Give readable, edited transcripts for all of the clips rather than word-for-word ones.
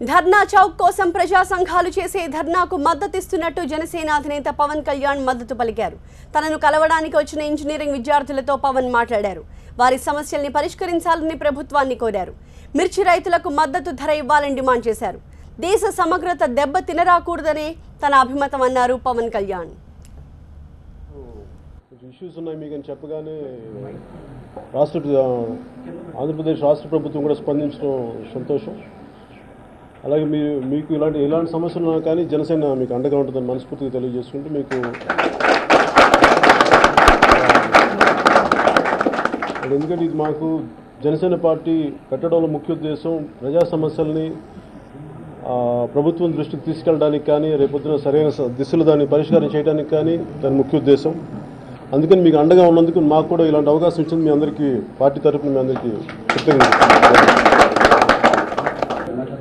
ధర్నా చౌక్ కోసం ప్రజా సంఘాలు చేసే ధర్నాకు మద్దతిస్తున్నట్టు జనసేన అధినేత పవన్ కళ్యాణ్ మద్దతు పలికారు. తనను కలవడానికి వచ్చిన ఇంజనీరింగ్ విద్యార్థులతో పవన్ మాట్లాడారు. వారి సమస్యల్ని పరిష్కరించాలని ప్రభుత్వాన్ని కోరారు. మిర్చి రైతులకు మద్దతు ధర ఇవ్వాలని డిమాండ్ చేశారు. దేశ సమగ్రత దెబ్బ తినరాకూడదనే తన అభిమతం అన్నారు పవన్ కళ్యాణ్. ఇష్యూస్ ఉన్నాయి మీకు అని చెప్పగానే ఆంధ్రప్రదేశ్ రాష్ట్ర ప్రభుత్వం కూడా స్పందించడం సంతోషం. అలాగే మీకు ఇలాంటి సమస్యలు ఉన్నా కానీ జనసేన మీకు అండగా ఉంటుందని మనస్ఫూర్తిగా తెలియజేసుకుంటూ మీకు ఎందుకంటే ఇది మాకు జనసేన పార్టీ పెట్టడంలో ముఖ్య ఉద్దేశం ప్రజా సమస్యల్ని ప్రభుత్వం దృష్టికి తీసుకెళ్ళడానికి కానీ రేపొద్దున సరైన దిశలో దాన్ని పరిష్కారం చేయడానికి కానీ దాని ముఖ్య ఉద్దేశం. అందుకని మీకు అండగా ఉన్నందుకు మాకు కూడా ఇలాంటి అవకాశం ఇచ్చింది. మీ అందరికీ పార్టీ తరఫున మీ అందరికీ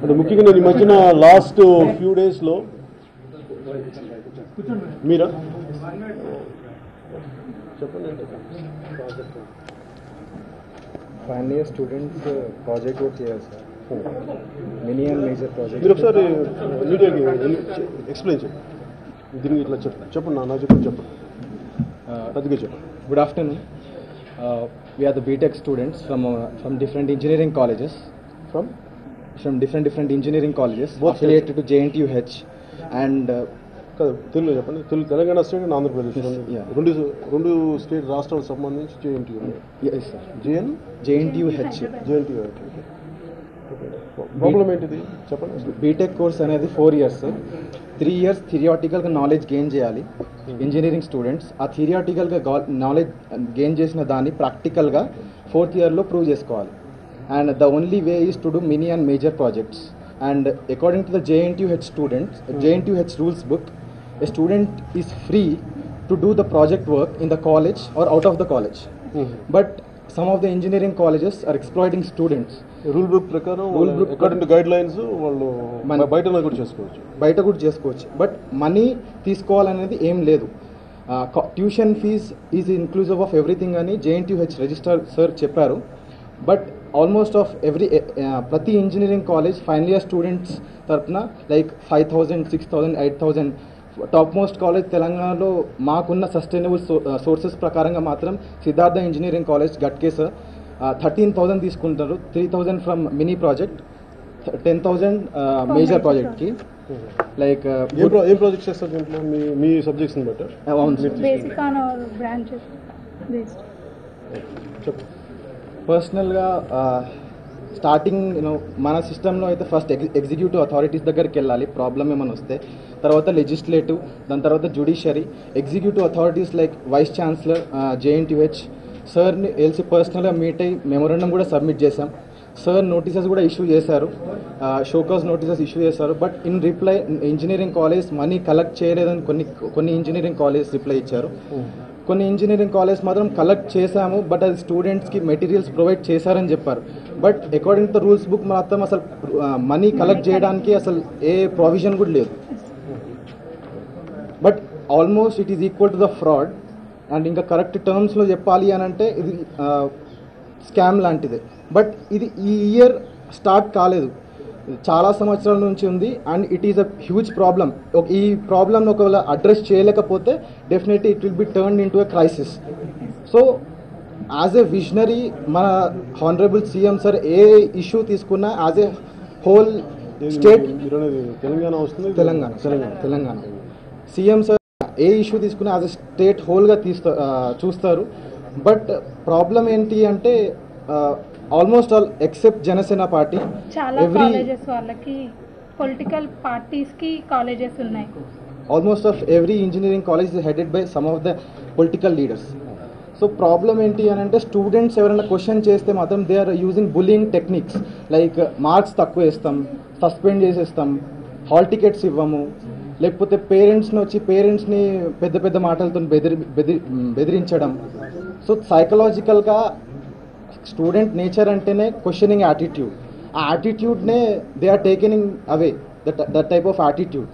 అంటే ముఖ్యంగా నేను ఈ మధ్యన లాస్ట్ ఫ్యూ డేస్లో మీరా చెప్పండి. Final year students project work చేయాలి sir, mini and major project. మీరు ఒకసారి మీడియాకి ఎక్స్ప్లెయిన్ చేయండి. దీనికి ఇట్లా చెప్పండి నా చెప్పండి. Good afternoon. We are the BTech students from different engineering colleges. From different engineering colleges affiliated to JNTUH and తెలుగులో చెప్పండి. తెలంగాణ స్టేట్ అండ్ ఆంధ్రప్రదేశ్ రెండు స్టేట్ రాష్ట్రాలకు సంబంధించి JNTUH. ప్రాబ్లం ఏంటిది చెప్పండి. బీటెక్ కోర్స్ అనేది 4 years. 3 years థిరియాటికల్గా నాలెడ్జ్ గెయిన్ చేయాలి ఇంజనీరింగ్ స్టూడెంట్స్. ఆ థిరియాటికల్గా నాలెడ్జ్ గెయిన్ చేసిన దాన్ని ప్రాక్టికల్గా 4th yearలో ప్రూవ్ చేసుకోవాలి. And the only way is to do mini and major projects. And according to the JNTUH rules book, a student is free to do the project work in the college or out of the college. But some of the engineering colleges are exploiting students. Rule book ప్రకారం according to guidelines వాళ్ళు బయట కూడా చేసుకోవచ్చు. But money తీసుకోవాలనేది ఏం లేదు. Tuition fee is inclusive of everything అని JNTUH registrar sir చెప్పారు. బట్ ఆల్మోస్ట్ ఆఫ్ ప్రతి engineering college final year students తరఫున లైక్ 5,000, 6,000, 8,000. టాప్ మోస్ట్ కాలేజ్ తెలంగాణలో మాకున్న సస్టైనబుల్ సోర్సెస్ ప్రకారంగా మాత్రం సిద్ధార్థ ఇంజనీరింగ్ కాలేజ్ గట్కే సార్ 13,000 తీసుకుంటారు. 3,000 ఫ్రమ్ మినీ ప్రాజెక్ట్, 10,000 మేజర్ ప్రాజెక్ట్కి. లైక్ ఏం ప్రాజెక్ట్స్ చేస్తారు దీంట్లో మీ సబ్జెక్ట్స్ని బట్టి? పర్సనల్గా స్టార్టింగ్ మన సిస్టంలో అయితే ఫస్ట్ ఎగ్జిక్యూటివ్ అథారిటీస్ దగ్గరికి వెళ్ళాలి ప్రాబ్లం ఏమైనా వస్తే, తర్వాత లెజిస్లేటివ్, దాని తర్వాత judiciary. Executive authorities like vice chancellor JNTUH సార్ని ఎల్సి పర్సనల్గా మీట్ అయ్యి మెమోరాండం కూడా సబ్మిట్ చేశాం. సార్ నోటీసెస్ కూడా ఇష్యూ చేశారు, షోకాజ్ నోటీసెస్ ఇష్యూ చేశారు. But in reply engineering college money collect చేయలేదని కొన్ని ఇంజనీరింగ్ కాలేజ్ రిప్లై ఇచ్చారు. కొన్ని ఇంజనీరింగ్ కాలేజ్ మాత్రం కలెక్ట్ చేశాము, బట్ అది స్టూడెంట్స్కి మెటీరియల్స్ ప్రొవైడ్ చేశారని చెప్పారు. But according to the rules book మాత్రం అసలు మనీ కలెక్ట్ చేయడానికి అసలు ఏ ప్రొవిజన్ కూడా లేదు. But almost it is equal to the fraud. And ఇంకా కరెక్ట్ టర్మ్స్లో చెప్పాలి అని అంటే ఇది స్కామ్ లాంటిదే. బట్ ఇది ఈ ఇయర్ స్టార్ట్ కాలేదు, చాలా సంవత్సరాల నుంచి ఉంది. And it is a huge problem. ఈ ప్రాబ్లమ్ని ఒకవేళ అడ్రస్ చేయలేకపోతే definitely it will be turned in to a crisis. So as a visionary మన హానరబుల్ సీఎం సార్ ఏ ఇష్యూ తీసుకున్నా as a whole state Telangana CM sir A issue తీసుకున్నా as a state హోల్గా చూస్తారు. But problem ఏంటి అంటే almost all except Janasena party చాలా colleges వాళ్ళకి political పార్టీస్కి colleges ఉన్నాయి. Almost of every engineering college is headed by some of the political leaders. So problem ఏంటి అని అంటే స్టూడెంట్స్ ఎవరైనా క్వశ్చన్ చేస్తే మాత్రం they are using bullying techniques. Like marks తక్కువ వేస్తాం, సస్పెండ్ చేసేస్తాం, హాల్ టికెట్స్ ఇవ్వము, లేకపోతే పేరెంట్స్ని పెద్ద పెద్ద మాటలతో బెదిరించడం. సో సైకలాజికల్గా స్టూడెంట్ నేచర్ అంటేనే క్వశ్చనింగ్ యాటిట్యూడ్. ఆ యాటిట్యూడ్నే they are taking away that type of attitude.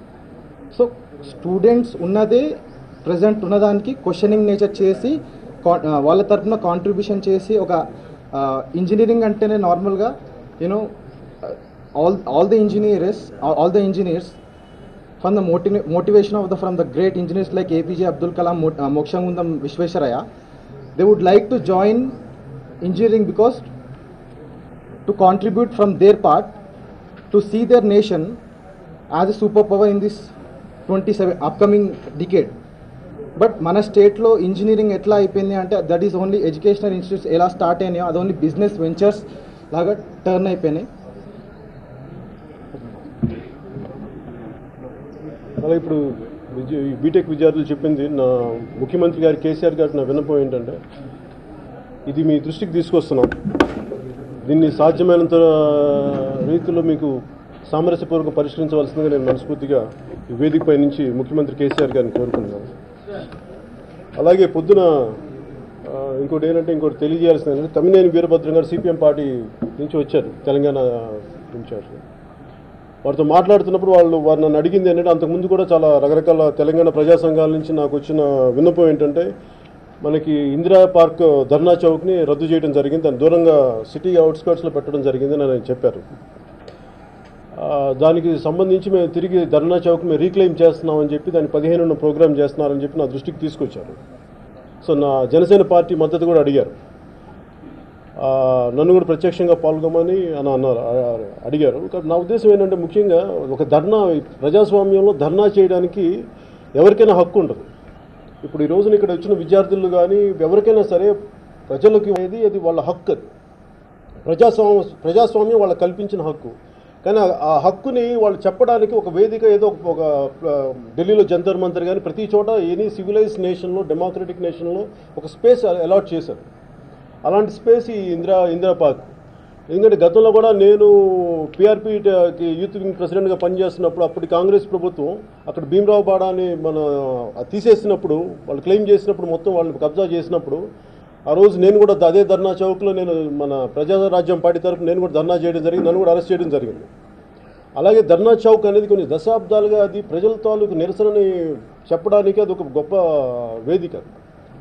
So students ఉన్నదే ప్రజెంట్ ఉన్నదానికి క్వశ్చనింగ్ నేచర్ చేసి వాళ్ళ తరఫున కాంట్రిబ్యూషన్ చేసి ఒక ఇంజనీరింగ్ అంటేనే నార్మల్గా all the engineers from the motivation of from the great engineers like APJ Abdul Kalam, Mokshagundam Vishwesvaraya, they would like to join engineering because to contribute from their part to see their nation as a superpower in this 27 upcoming decade. But మన స్టేట్లో engineering ఎట్లా అయిపోయింది అంటే that is only educational institutes ఎలా start అయినాయో అది only business ventures లాగా turn అయిపోయినాయి. అలా ఇప్పుడు బీటెక్ విద్యార్థులు చెప్పింది నా ముఖ్యమంత్రి గారు కేసీఆర్ గారికి నా విన్నపం ఏంటంటే ఇది మీ దృష్టికి తీసుకొస్తున్నాం, దీన్ని సాధ్యమైనంత రీతిలో మీకు సామరస్యపూర్వకంగా పరిష్కరించవలసిందిగా నేను మనస్ఫూర్తిగా ఈ వేదికపై నుంచి ముఖ్యమంత్రి కేసీఆర్ గారిని కోరుకుంటున్నాను. అలాగే పొద్దున ఇంకోటి తెలియజేయాల్సింది ఏంటంటే తమ్మినేని వీరభద్రం గారు సిపిఎం పార్టీ నుంచి వచ్చారు, తెలంగాణ ఇన్ఛార్జ్. వారితో మాట్లాడుతున్నప్పుడు వారు నన్ను అడిగింది ఏంటంటే అంతకుముందు కూడా చాలా రకరకాల తెలంగాణ ప్రజా సంఘాల నుంచి నాకు వచ్చిన విన్నపం ఏంటంటే మనకి ఇందిరా పార్క్ ధర్నా చౌక్ని రద్దు చేయడం జరిగింది, దాని దూరంగా సిటీ అవుట్స్కర్ట్స్లో పెట్టడం జరిగిందని ఆయన చెప్పారు. దానికి సంబంధించి మేము తిరిగి ధర్నా చౌక్ మేము రీక్లెయిమ్ చేస్తున్నామని చెప్పి దాన్ని 15న ప్రోగ్రామ్ చేస్తున్నారని చెప్పి నా దృష్టికి తీసుకొచ్చారు. సో నా జనసేన పార్టీ మద్దతు కూడా అడిగారు, నన్ను కూడా ప్రత్యక్షంగా పాల్గొమని అడిగారు. నా ఉద్దేశం ఏంటంటే ముఖ్యంగా ఒక ధర్నా ప్రజాస్వామ్యంలో ధర్నా చేయడానికి ఎవరికైనా హక్కు ఉంటుంది. ఇప్పుడు ఈ రోజున ఇక్కడ వచ్చిన విద్యార్థులు కానీ ఎవరికైనా సరే ప్రజలకు అది వాళ్ళ హక్కు, అది ప్రజాస్వామ్యం వాళ్ళకి కల్పించిన హక్కు. కానీ ఆ హక్కుని వాళ్ళు చెప్పడానికి ఒక వేదిక ఏదో ఒక ఢిల్లీలో జంతర్ మంతర్ కానీ ప్రతి చోట ఎనీ సివిలైజ్డ్ నేషన్లో డెమోక్రటిక్ నేషన్లో ఒక స్పేస్ అలాట్ చేశారు. అలాంటి స్పేస్ ఈ ఇందిరా పార్క్. ఎందుకంటే గతంలో కూడా నేను పిఆర్పీకి యూత్ వింగ్ ప్రెసిడెంట్గా పనిచేస్తున్నప్పుడు అప్పటి కాంగ్రెస్ ప్రభుత్వం అక్కడ భీమరావు బాడాని తీసేసినప్పుడు వాళ్ళు క్లెయిమ్ చేసినప్పుడు మొత్తం వాళ్ళని కబ్జా చేసినప్పుడు ఆ రోజు నేను కూడా అదే ధర్నా చౌక్లో నేను మన ప్రజారాజ్యం పార్టీ తరఫున నేను కూడా ధర్నా చేయడం జరిగింది, నన్ను కూడా అరెస్ట్ చేయడం జరిగింది. అలాగే ధర్నా చౌక్ అనేది కొన్ని దశాబ్దాలుగా అది ప్రజల తాలూకు నిరసనని చెప్పడానికి అది ఒక గొప్ప వేదిక.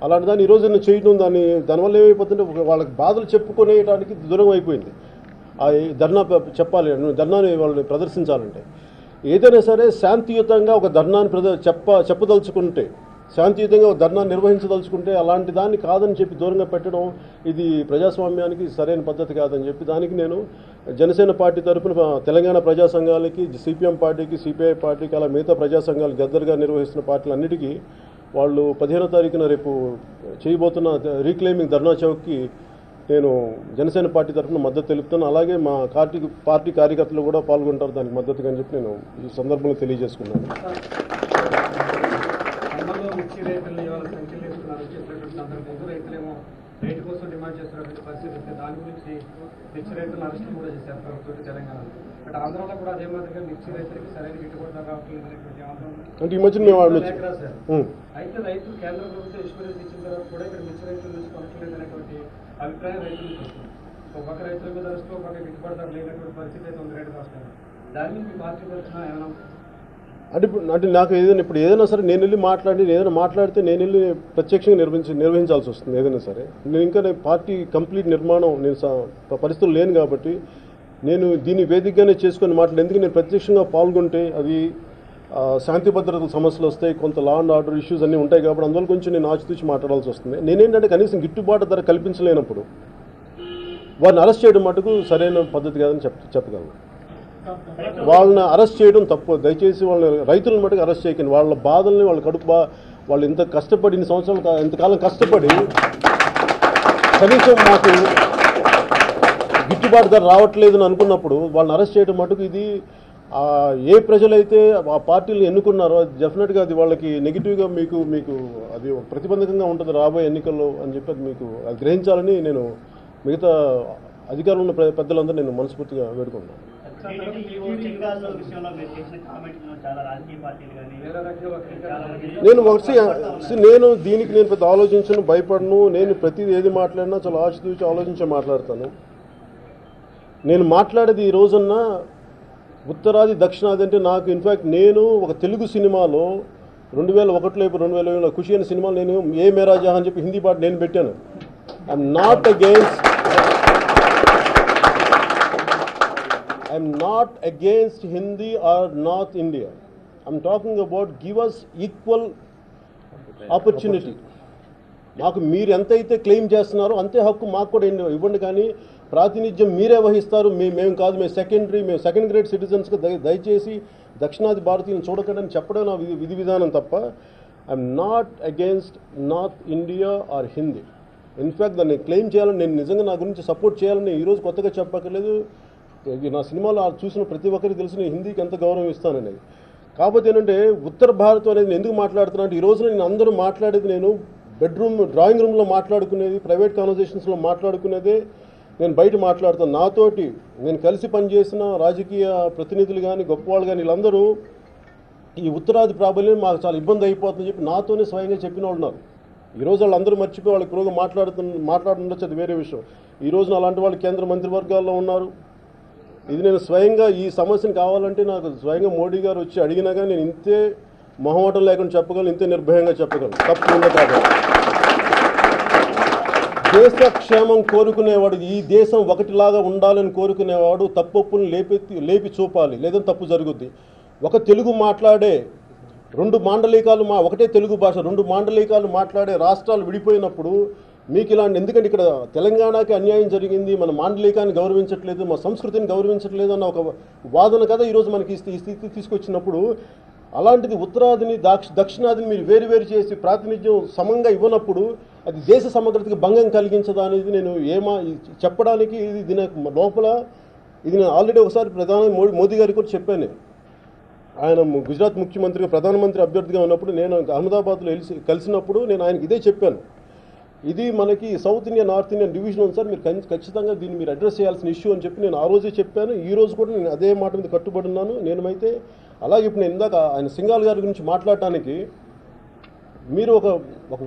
అలాంటి దాన్ని ఈరోజు నేను చేయడం దానివల్ల ఏమైపోతుంటే వాళ్ళకి బాధలు చెప్పుకునేయడానికి దూరం అయిపోయింది. ఆ ధర్నా చెప్పాలి, ధర్నాని వాళ్ళని ప్రదర్శించాలంటే ఏదైనా సరే శాంతియుతంగా ఒక ధర్నాన్ని చెప్పదలుచుకుంటే, శాంతియుతంగా ఒక ధర్నా నిర్వహించదలుచుకుంటే అలాంటి దాన్ని కాదని చెప్పి దూరంగా పెట్టడం ఇది ప్రజాస్వామ్యానికి సరైన పద్ధతి కాదని చెప్పి దానికి నేను జనసేన పార్టీ తరఫున తెలంగాణ ప్రజా సంఘాలకి, సిపిఎం పార్టీకి, సిపిఐ పార్టీకి అలా మిగతా ప్రజా సంఘాలు గద్దరుగా నిర్వహిస్తున్న పార్టీలన్నిటికీ వాళ్ళు 15వ తారీఖున రేపు చేయబోతున్న రీక్లెయిమింగ్ ధర్నా చౌక్కి నేను జనసేన పార్టీ తరఫున మద్దతు తెలుపుతాను. అలాగే మా పార్టీ కార్యకర్తలు కూడా పాల్గొంటారు దానికి మద్దతుగా అని చెప్పి నేను ఈ సందర్భంగా తెలియజేసుకున్నాను. రేటు కోసం డిమాండ్ చేస్తున్నటువంటి పరిస్థితి దాని గురించి మిర్చి రైతులను అరెస్ట్ కూడా చేశారు ప్రభుత్వం తెలంగాణలో. బట్ ఆంధ్రాలో కూడా అదే మాదిరిగా మిర్చి రైతులకి సరైన గిట్టుబాటు ధర రావట్లేదనేటువంటి అయితే రైతులు కేంద్ర ప్రభుత్వం ఇన్సూరెన్స్ ఇచ్చిన తర్వాత కూడా ఇక్కడ మిర్చి రైతుల నుంచి కొనట్లేదనేటువంటి అభిప్రాయం రైతులు వస్తుంది. ఒక రైతుల మీద అరెస్ట్, ఒక గిట్టుబాటు ధర లేనటువంటి పరిస్థితి అయితే ఉంది రేటు రాష్ట్రంలో. దాని మీద మీ పార్టీ తరఫున ఏమైనా అంటే నాకు ఏదైనా సరే నేను వెళ్ళి మాట్లాడితే నేను వెళ్ళి ప్రత్యక్షంగా నిర్వహించాల్సి వస్తుంది ఏదైనా సరే. నేను పార్టీ కంప్లీట్ నిర్మాణం నేను పరిస్థితులు లేను కాబట్టి నేను దీన్ని వేదికగానే చేసుకొని ఎందుకు నేను ప్రత్యక్షంగా పాల్గొంటే అవి శాంతి భద్రతల సమస్యలు వస్తాయి, కొంత లా అండ్ ఆర్డర్ ఇష్యూస్ అన్నీ ఉంటాయి కాబట్టి అందువల్ల కొంచెం నేను ఆచితూచి మాట్లాడాల్సి వస్తుంది. నేనేంటంటే కనీసం గిట్టుబాటు ధర కల్పించలేనప్పుడు వారిని అరెస్ట్ చేయడం మటుకు సరైన పద్ధతి కాదని చెప్పగలను. వాళ్ళని అరెస్ట్ చేయడం తప్పు. దయచేసి వాళ్ళని రైతులను మటుకు అరెస్ట్ చేయకండి. వాళ్ళ బాధల్ని వాళ్ళ వాళ్ళు ఇంత కష్టపడి ఇన్ని సంవత్సరాలు ఇంతకాలం కష్టపడి కనీసం మాకు గిట్టుబాటు ధర రావట్లేదు అని అనుకున్నప్పుడు వాళ్ళని అరెస్ట్ చేయడం మటుకు ఇది ఏ ప్రజలైతే ఆ పార్టీలు ఎన్నుకున్నారో డెఫినెట్గా అది వాళ్ళకి నెగిటివ్గా మీకు అది ప్రతిబంధకంగా ఉంటుంది రాబోయే ఎన్నికల్లో అని చెప్పి అది మీకు అది గ్రహించాలని నేను మిగతా అధికారంలో ఉన్న పెద్దలందరూ నేను మనస్ఫూర్తిగా వేడుకుంటున్నాను. నేను దీనికి నేను పెద్ద ఆలోచించను, భయపడను. నేను ప్రతిదీ ఏది మాట్లాడినా చాలా ఆచితూచి ఆలోచించి మాట్లాడతాను. నేను మాట్లాడేది ఈ రోజున్న ఉత్తరాది దక్షిణాది అంటే నాకు ఇన్ఫ్యాక్ట్ నేను ఒక తెలుగు సినిమాలో 2001లో 2007లో ఖుషి అనే సినిమాలో నేను ఏ మేరా జహాన్ అని చెప్పి హిందీ పాట నేను పెట్టాను. am not against Hindi or North India. I'm talking about give us equal opportunity. మాకు మీరు ఎంతైతే క్లెయిమ్ చేస్తున్నారో అంతే హక్కు మాకు కూడా ఇవ్వండి, కానీ ప్రాతినిధ్యం మీరే వహిస్తారు, మేము కాదు, మేము సెకండ్ గ్రేడ్ సిటిజన్స్గా దయచేసి దక్షిణాది భారతీయులను చూడకండి అని చెప్పడం నా విధి విధానం తప్ప I'm not against North India or Hindi. In fact దాన్ని క్లెయిమ్ చేయాలని, నేను నిజంగా నా గురించి సపోర్ట్ చేయాలని ఈరోజు కొత్తగా చెప్పక్కర్లేదు. నా సినిమాలో చూసిన ప్రతి ఒక్కరికి తెలిసిన హిందీకి ఎంత గౌరవం ఇస్తాననేది. కాకపోతే ఏంటంటే ఉత్తర భారతం అనేది నేను ఎందుకు మాట్లాడుతున్నా అంటే, ఈ రోజున నేను అందరూ మాట్లాడేది, నేను డ్రాయింగ్ రూమ్లో మాట్లాడుకునేది, ప్రైవేట్ కాన్వర్జేషన్స్లో మాట్లాడుకునేదే నేను బయట మాట్లాడుతాను. నాతోటి నేను కలిసి పనిచేసిన రాజకీయ ప్రతినిధులు కానీ గొప్పవాళ్ళు కానీ వీళ్ళందరూ ఈ ఉత్తరాది ప్రాబల్యం మాకు చాలా ఇబ్బంది అయిపోతుందని చెప్పి నాతోనే స్వయంగా చెప్పిన వాళ్ళు ఉన్నారు. ఈరోజు వాళ్ళందరూ మర్చిపోయి వాళ్ళకి పురోగ మాట్లాడుతుండొచ్చు, అది వేరే విషయం. ఈ రోజున అలాంటి వాళ్ళు కేంద్ర మంత్రివర్గాల్లో ఉన్నారు. ఇది నేను స్వయంగా ఈ సమస్యను కావాలంటే నాకు స్వయంగా మోడీ గారు వచ్చి అడిగినా కానీ నేను ఇంతే మొహమాటం లేకుండా చెప్పగలను, ఇంతే నిర్భయంగా చెప్పగలను. తప్పు ఉందా కాదు. దేశ క్షేమం కోరుకునేవాడు, ఈ దేశం ఒకటిలాగా ఉండాలని కోరుకునేవాడు తప్పుని లేపి చూపాలి, లేదంటే తప్పు జరుగుద్ది. ఒక తెలుగు మాట్లాడే రెండు మాండలికాలు ఒకటే తెలుగు భాష 2 మాండలికాలు మాట్లాడే రాష్ట్రాలు విడిపోయినప్పుడు మీకు ఇలాంటి, ఎందుకంటే ఇక్కడ తెలంగాణకి అన్యాయం జరిగింది, మన మాండలికాన్ని గౌరవించట్లేదు, మన సంస్కృతిని గౌరవించట్లేదు అన్న ఒక వాదన కదా ఈరోజు మనకి ఈ స్థితి తీసుకొచ్చినప్పుడు, అలాంటిది ఉత్తరాదిని దక్షిణాదిని మీరు వేరు చేసి ప్రాతినిధ్యం సమంగా ఇవ్వనప్పుడు అది దేశ సమగ్రతకి భంగం కలిగించదా అనేది నేను చెప్పడానికి దీని లోపల ఇది నేను ఆల్రెడీ ఒకసారి ప్రధాని మోదీ గారికి కూడా చెప్పాను. ఆయన గుజరాత్ ముఖ్యమంత్రిగా ప్రధానమంత్రి అభ్యర్థిగా ఉన్నప్పుడు నేను అహ్మదాబాద్లో కలిసినప్పుడు నేను ఆయనకి ఇదే చెప్పాను. ఇది మనకి south India north Indian division ఉంది సార్, మీరు ఖచ్చితంగా దీన్ని మీరు అడ్రస్ చేయాల్సిన ఇష్యూ అని చెప్పి నేను ఆ రోజే చెప్పాను. ఈ రోజు కూడా నేను అదే మాట మీద కట్టుబడి ఉన్నాను. నేనైతే అలాగే ఇప్పుడు నేను ఇందాక ఆయన సింగాల్ గారి గురించి మాట్లాడటానికి, మీరు ఒక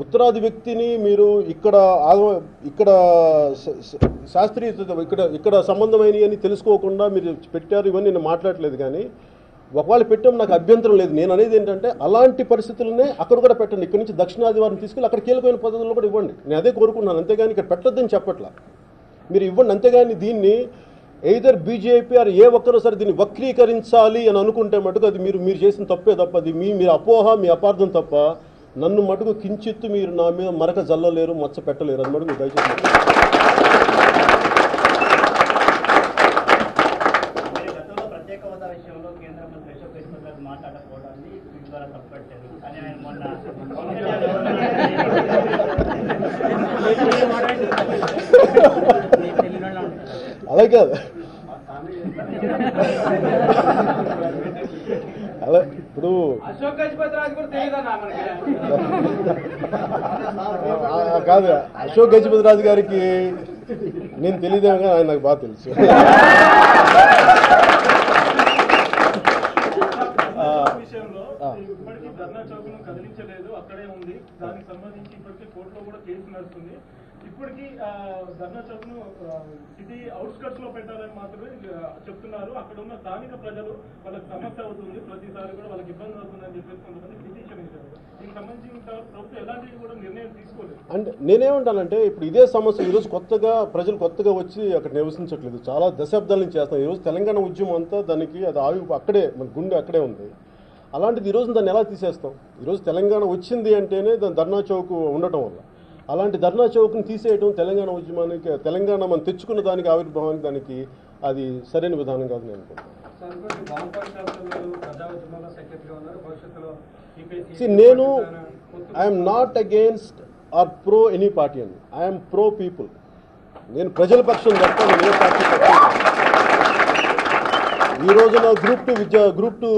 ఉత్తరాది వ్యక్తిని మీరు ఇక్కడ శాస్త్రీయత ఇక్కడ సంబంధమైనవి అని తెలుసుకోకుండా మీరు పెట్టారు, ఇవన్నీ నేను మాట్లాడలేదు. కానీ ఒకవేళ పెట్టాం నాకు అభ్యంతరం లేదు. నేను అనేది ఏంటంటే అలాంటి పరిస్థితులనే అక్కడ కూడా పెట్టండి. ఇక్కడ నుంచి దక్షిణాది వారిని తీసుకెళ్ళి అక్కడ కీలకమైన పద్ధతుల్లో కూడా ఇవ్వండి. నేను అదే కోరుకున్నాను, అంతేగాని ఇక్కడ పెట్టొద్దని చెప్పట్లా, మీరు ఇవ్వండి. అంతేగాని దీన్ని ఎయిదర్ బీజేపీ ఆర్ ఏ ఒక్కరో సరే దీన్ని వక్రీకరించాలి అని అనుకుంటే మటుకు అది మీరు చేసిన తప్పే తప్ప, అది మీరు అపోహ, మీ అపార్థం తప్ప, నన్ను మటుకు కించిత్తు మీరు నా మీద మరక జల్లలేరు, మచ్చ పెట్టలేరు. అది మటుకు దయచేసి అలా కాదు, అలా ఇప్పుడు కాదు అశోక్ గజపతి రాజు గారికి నేను తెలియదేమో కానీ ఆయన నాకు బాగా తెలుసు. ఇప్పటికీ ధర్నా చౌక్ను కదిలించలేదు, అక్కడే ఉంది. దానికి సంబంధించి ఇప్పటికీ కోర్టులో కూడా కేసు నడుస్తుంది. ఇప్పటికీ ధర్నా చౌక్ను సిటీ అవుట్స్కట్స్ లో పెట్టాలని మాత్రమే చెప్తున్నారు. అక్కడ ఉన్న స్థానిక ప్రజలు వాళ్ళకి సమస్య అవుతుంది, ప్రతిసారి కూడా వాళ్ళకి ఇబ్బంది అవుతుందని చెప్పేసి కొంతమంది పిటిషన్ ఇచ్చారు. దీనికి సంబంధించి ప్రభుత్వం ఎలాంటివి కూడా నిర్ణయం తీసుకోలేదు. అంటే నేనేమంటానంటే ఇప్పుడు ఇదే సమస్య ఈరోజు ప్రజలు కొత్తగా వచ్చి అక్కడ నివసించట్లేదు, చాలా దశాబ్దాల నుంచి చేస్తాం. ఈరోజు తెలంగాణ ఉద్యమం అంతా దానికి అది అక్కడే మన గుండె అక్కడే ఉంది. అలాంటిది ఈరోజు దాన్ని ఎలా తీసేస్తాం? ఈరోజు తెలంగాణ వచ్చింది అంటేనే దాని ధర్నా చౌక్ ఉండటం వల్ల, అలాంటి ధర్నా చౌక్ని తీసేయడం తెలంగాణ ఉద్యమానికి, తెలంగాణ మనం తెచ్చుకున్న దానికి ఆవిర్భావానికి దానికి అది సరైన విధానం కాదు నేను అనుకుంటున్నాను. నేను I'm not against or pro any party అండి, ఐఎమ్ ప్రో పీపుల్. నేను ప్రజల పక్షం తప్ప నేను ఏ పార్టీ పక్షం. ఈ రోజున గ్రూప్ టూ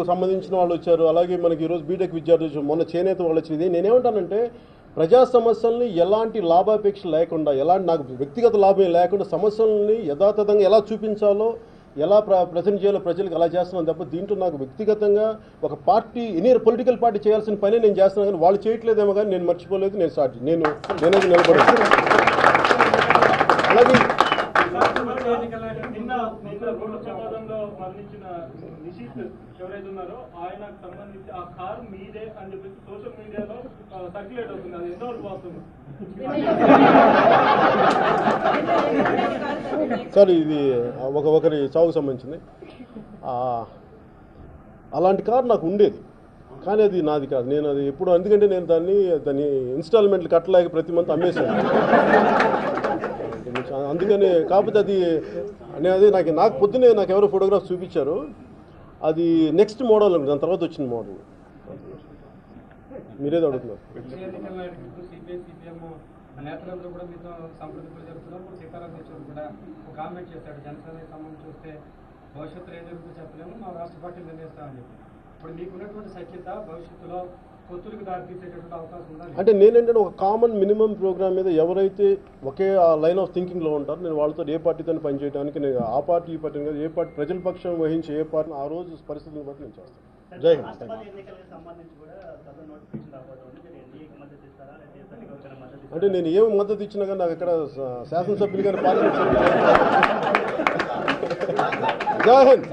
సంబంధించిన వాళ్ళు వచ్చారు, అలాగే మనకి ఈరోజు బీటెక్ విద్యార్థులు వచ్చారు, మొన్న చేనేత వాళ్ళు వచ్చింది. నేనేమంటానంటే ప్రజా సమస్యల్ని ఎలాంటి లాభాపేక్ష లేకుండా, ఎలాంటి నాకు వ్యక్తిగత లాభం లేకుండా సమస్యల్ని యథాతథంగా ఎలా చూపించాలో, ఎలా ప్రజెంట్ చేయాలో ప్రజలకు అలా చేస్తున్నాను తప్ప దీంట్లో నాకు వ్యక్తిగతంగా ఒక పార్టీ పొలిటికల్ పార్టీ చేయాల్సిన పని నేను చేస్తున్నాను. కానీ వాళ్ళు చేయట్లేదేమో కానీ నేను మర్చిపోలేదు, నేనేది నిలబడలేదు. అలాగే మరణించిన నిషిత్ ఎవరైతే ఉన్నారో ఆయనకు సంబంధించి ఆ కారు మీదే అని చెప్పేసి సోషల్ మీడియాలో సర్క్యులేట్ అవుతుంది. అది ఎంతవరకు వాస్తవం? సార్ ఇది ఒకరి చావుకు సంబంధించింది. అలాంటి కారు నాకు ఉండేది, కానీ అది నాది కాదు. నేను అది ఎప్పుడు, ఎందుకంటే నేను దాన్ని ఇన్స్టాల్మెంట్లు కట్టలేక ప్రతి మంత్ అమ్మేశాను. అందుకని కాకపోతే అది నాకు పొద్దునే నాకు ఎవరో ఫోటోగ్రాఫ్ చూపించారు. అది నెక్స్ట్ మోడల్ అండి, దాని తర్వాత వచ్చిన మోడల్. మీరేదో అడుగుతున్నారు. నేతలందరూ కూడా మీతో సంప్రదింపులు జరుగుతున్నారు. సీతారాం యేచూరి కూడా ఒక కామెంట్ చేశాడు, జనసేనకి సంబంధించి చూస్తే భవిష్యత్తులో ఏం జరుగుతుందో చెప్పలేము, మా రాష్ట్ర పార్టీ నిర్ణయిస్తామని చెప్పి. ఇప్పుడు మీకున్నటువంటి సఖ్యత భవిష్యత్తులో పొత్తులకు దారితీసేటటువంటి అవకాశం ఉందా? అంటే నేనేంటంటే ఒక కామన్ మినిమం ప్రోగ్రామ్ మీద ఎవరైతే ఒకే ఆ లైన్ ఆఫ్ థింకింగ్లో ఉంటారో నేను వాళ్ళతో ఏ పార్టీతో పనిచేయడానికి, నేను ఆ పార్టీ ఈ పార్టీ కాదు, ఏ పార్టీ ప్రజల పక్షం వహించి ఏ పార్టీ ఆ రోజు పరిస్థితులను బట్టి నేను చేస్తాను. జై హింద్. అంటే నేను ఏమి మద్దతు ఇచ్చినా కానీ నాకు ఇక్కడ శాసనసభ్యులు కానీ పార్లమెంట్ సభ్యులు. జై హింద్.